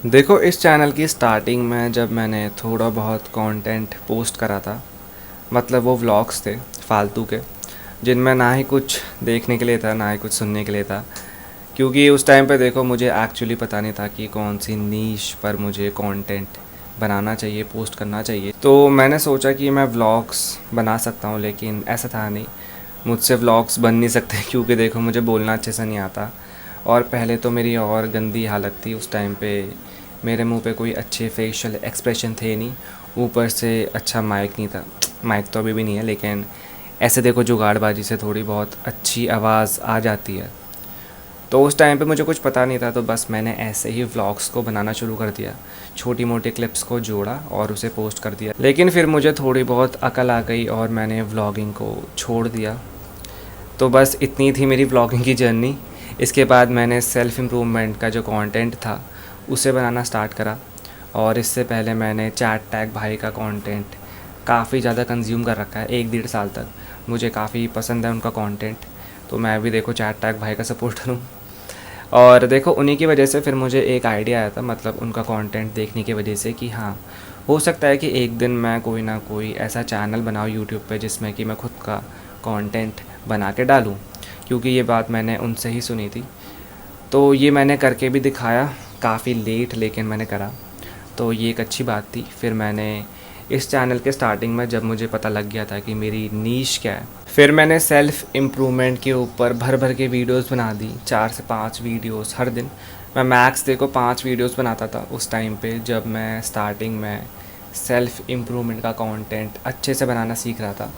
देखो, इस चैनल की स्टार्टिंग में जब मैंने थोड़ा बहुत कंटेंट पोस्ट करा था, मतलब वो व्लॉग्स थे फालतू के, जिनमें ना ही कुछ देखने के लिए था ना ही कुछ सुनने के लिए था। क्योंकि उस टाइम पे देखो मुझे एक्चुअली पता नहीं था कि कौन सी नीश पर मुझे कंटेंट बनाना चाहिए, पोस्ट करना चाहिए। तो मैंने सोचा कि मैं व्लॉग्स बना सकता हूँ, लेकिन ऐसा था नहीं, मुझसे व्लॉग्स बन नहीं सकते क्योंकि देखो मुझे बोलना अच्छे से नहीं आता। और पहले तो मेरी और गंदी हालत थी उस टाइम पे, मेरे मुंह पे कोई अच्छे फेशियल एक्सप्रेशन थे नहीं, ऊपर से अच्छा माइक नहीं था। माइक तो अभी भी नहीं है, लेकिन ऐसे देखो जुगाड़बाजी से थोड़ी बहुत अच्छी आवाज़ आ जाती है। तो उस टाइम पे मुझे कुछ पता नहीं था, तो बस मैंने ऐसे ही व्लॉग्स को बनाना शुरू कर दिया, छोटी मोटी क्लिप्स को जोड़ा और उसे पोस्ट कर दिया। लेकिन फिर मुझे थोड़ी बहुत अकल आ गई और मैंने व्लॉगिंग को छोड़ दिया। तो बस इतनी थी मेरी व्लॉगिंग की जर्नी। इसके बाद मैंने सेल्फ़ इम्प्रूवमेंट का जो कंटेंट था उसे बनाना स्टार्ट करा। और इससे पहले मैंने चैट टैग भाई का कंटेंट काफ़ी ज़्यादा कंज्यूम कर रखा है, 1 डेढ़ साल तक। मुझे काफ़ी पसंद है उनका कंटेंट, तो मैं भी देखो चैट टैग भाई का सपोर्टर हूँ। और देखो उन्हीं की वजह से फिर मुझे एक आइडिया आया था, मतलब उनका कंटेंट देखने की वजह से, कि हाँ, हो सकता है कि एक दिन मैं कोई ना कोई ऐसा चैनल बनाऊँ यूट्यूब पे जिसमें कि मैं खुद का कंटेंट बना के डालूँ। क्योंकि ये बात मैंने उनसे ही सुनी थी, तो ये मैंने करके भी दिखाया, काफ़ी लेट लेकिन मैंने करा। तो ये एक अच्छी बात थी। फिर मैंने इस चैनल के स्टार्टिंग में जब मुझे पता लग गया था कि मेरी नीश क्या है, फिर मैंने सेल्फ़ इम्प्रूवमेंट के ऊपर भर भर के वीडियोस बना दी, 4 से 5 वीडियोस हर दिन। मैं मैक्स देखो 5 वीडियोस बनाता था उस टाइम पे, जब मैं स्टार्टिंग में सेल्फ़ इम्प्रूवमेंट का कंटेंट अच्छे से बनाना सीख रहा था।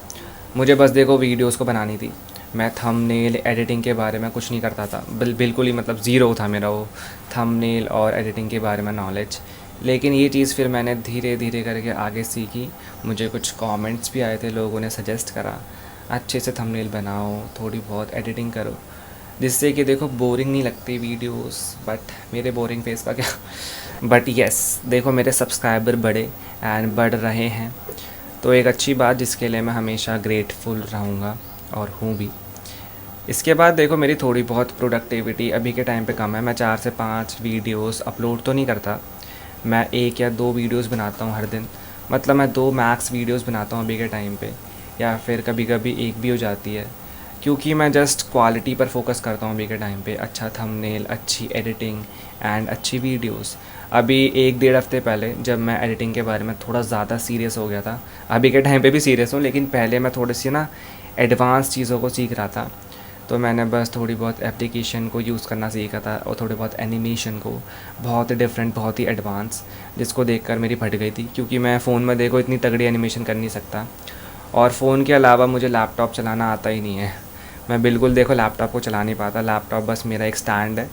मुझे बस देखो वीडियोस को बनानी थी। मैं थंबनेल एडिटिंग के बारे में कुछ नहीं करता था, बिल्कुल ही, मतलब ज़ीरो था मेरा वो थंबनेल और एडिटिंग के बारे में नॉलेज। लेकिन ये चीज़ फिर मैंने धीरे धीरे करके आगे सीखी। मुझे कुछ कमेंट्स भी आए थे, लोगों ने सजेस्ट करा अच्छे से थंबनेल बनाओ, थोड़ी बहुत एडिटिंग करो, जिससे कि देखो बोरिंग नहीं लगती वीडियोस। बट मेरे बोरिंग फेस का क्या बट यस, देखो मेरे सब्सक्राइबर बढ़े एंड बढ़ रहे हैं, तो एक अच्छी बात जिसके लिए मैं हमेशा ग्रेटफुल रहूँगा और हूँ भी। इसके बाद देखो मेरी थोड़ी बहुत प्रोडक्टिविटी अभी के टाइम पे कम है। मैं 4 से 5 वीडियोस अपलोड तो नहीं करता, मैं 1 या 2 वीडियोस बनाता हूँ हर दिन। मतलब मैं 2 मैक्स वीडियोस बनाता हूँ अभी के टाइम पे, या फिर कभी कभी एक भी हो जाती है। क्योंकि मैं जस्ट क्वालिटी पर फोकस करता हूँ अभी के टाइम पे, अच्छा थंबनेल, अच्छी एडिटिंग एंड अच्छी वीडियोस। अभी 1 डेढ़ हफ्ते पहले जब मैं एडिटिंग के बारे में थोड़ा ज़्यादा सीरियस हो गया था, अभी के टाइम पे भी सीरियस हूँ, लेकिन पहले मैं थोड़ी सी ना एडवांस चीज़ों को सीख रहा था। तो मैंने बस थोड़ी बहुत एप्लीकेशन को यूज़ करना सीखा था और थोड़े बहुत एनिमेशन को, बहुत डिफरेंट, बहुत ही एडवांस, जिसको देखकर मेरी फट गई थी। क्योंकि मैं फ़ोन में देखो इतनी तगड़ी एनिमेशन कर नहीं सकता, और फ़ोन के अलावा मुझे लैपटॉप चलाना आता ही नहीं है। मैं बिल्कुल देखो लैपटॉप को चला नहीं पाता। लैपटॉप बस मेरा एक स्टैंड है,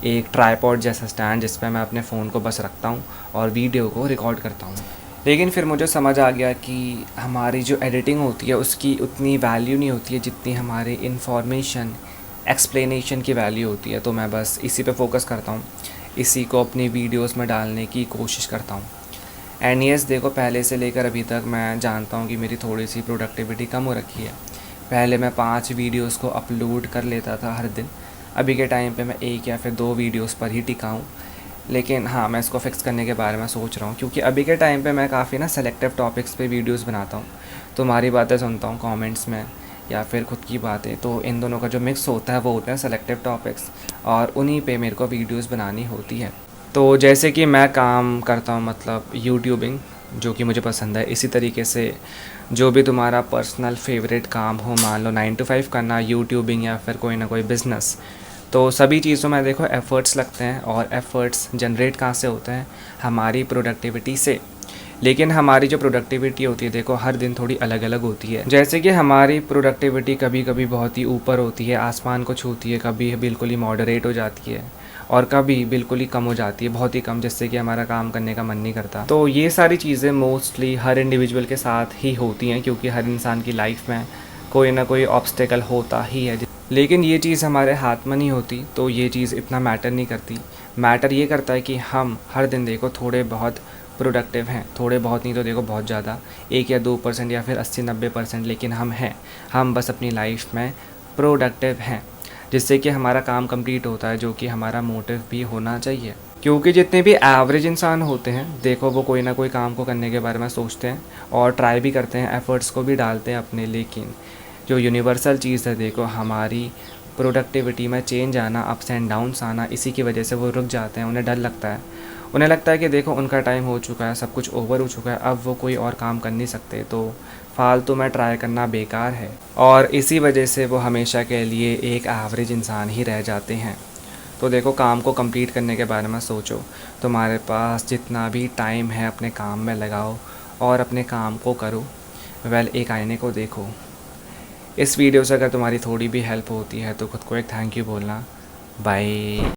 एक ट्राईपॉड जैसा स्टैंड, जिस पे मैं अपने फ़ोन को बस रखता हूँ और वीडियो को रिकॉर्ड करता हूँ। लेकिन फिर मुझे समझ आ गया कि हमारी जो एडिटिंग होती है उसकी उतनी वैल्यू नहीं होती है जितनी हमारी इन्फॉर्मेशन, एक्सप्लेनेशन की वैल्यू होती है। तो मैं बस इसी पे फोकस करता हूँ, इसी को अपनी वीडियोस में डालने की कोशिश करता हूँ। एंड यस, देखो पहले से लेकर अभी तक मैं जानता हूँ कि मेरी थोड़ी सी प्रोडक्टिविटी कम हो रखी है। पहले मैं 5 वीडियोस को अपलोड कर लेता था हर दिन, अभी के टाइम पे मैं 1 या फिर 2 वीडियोस पर ही टिका हूँ। लेकिन हाँ, मैं इसको फिक्स करने के बारे में सोच रहा हूँ, क्योंकि अभी के टाइम पे मैं काफ़ी ना सेलेक्टिव टॉपिक्स पे वीडियोस बनाता हूँ। तुम्हारी बातें सुनता हूँ कमेंट्स में, या फिर खुद की बातें, तो इन दोनों का जो मिक्स होता है वो होता है सेलेक्टिव टॉपिक्स, और उन्हीं पे मेरे को वीडियोस बनानी होती है। तो जैसे कि मैं काम करता हूँ, मतलब यूट्यूबिंग, जो कि मुझे पसंद है, इसी तरीके से जो भी तुम्हारा पर्सनल फेवरेट काम हो, मान लो 9 to 5 करना, यूट्यूबिंग या फिर कोई ना कोई बिज़नेस, तो सभी चीज़ों में देखो एफ़र्ट्स लगते हैं, और एफ़र्ट्स जनरेट कहाँ से होते हैं? हमारी प्रोडक्टिविटी से। लेकिन हमारी जो प्रोडक्टिविटी होती है देखो हर दिन थोड़ी अलग अलग होती है। जैसे कि हमारी प्रोडक्टिविटी कभी कभी बहुत ही ऊपर होती है, आसमान को छूती है, कभी बिल्कुल ही मॉडरेट हो जाती है, और कभी बिल्कुल ही कम हो जाती है, बहुत ही कम, जिससे कि हमारा काम करने का मन नहीं करता। तो ये सारी चीज़ें मोस्टली हर इंडिविजुअल के साथ ही होती हैं, क्योंकि हर इंसान की लाइफ में कोई ना कोई ऑब्स्टेकल होता ही है। लेकिन ये चीज़ हमारे हाथ में नहीं होती, तो ये चीज़ इतना मैटर नहीं करती। मैटर ये करता है कि हम हर दिन देखो थोड़े बहुत प्रोडक्टिव हैं, थोड़े बहुत नहीं तो देखो बहुत ज़्यादा, 1 या 2% या फिर 80-90%, लेकिन हम हैं, हम बस अपनी लाइफ में प्रोडक्टिव हैं, जिससे कि हमारा काम कंप्लीट होता है, जो कि हमारा मोटिव भी होना चाहिए। क्योंकि जितने भी एवरेज इंसान होते हैं, देखो वो कोई ना कोई काम को करने के बारे में सोचते हैं और ट्राई भी करते हैं, एफ़र्ट्स को भी डालते हैं अपने, लेकिन जो यूनिवर्सल चीज़ है, देखो हमारी प्रोडक्टिविटी में चेंज आना, अप्स एंड डाउन्स आना, इसी की वजह से वो रुक जाते हैं। उन्हें डर लगता है, उन्हें लगता है कि देखो उनका टाइम हो चुका है, सब कुछ ओवर हो चुका है, अब वो कोई और काम कर नहीं सकते, तो फालतू में ट्राई करना बेकार है। और इसी वजह से वो हमेशा के लिए एक एवरेज इंसान ही रह जाते हैं। तो देखो, काम को कंप्लीट करने के बारे में सोचो, तुम्हारे पास जितना भी टाइम है अपने काम में लगाओ और अपने काम को करो। एक आईने को देखो। इस वीडियो से अगर तुम्हारी थोड़ी भी हेल्प होती है तो खुद को एक थैंक यू बोलना। बाय।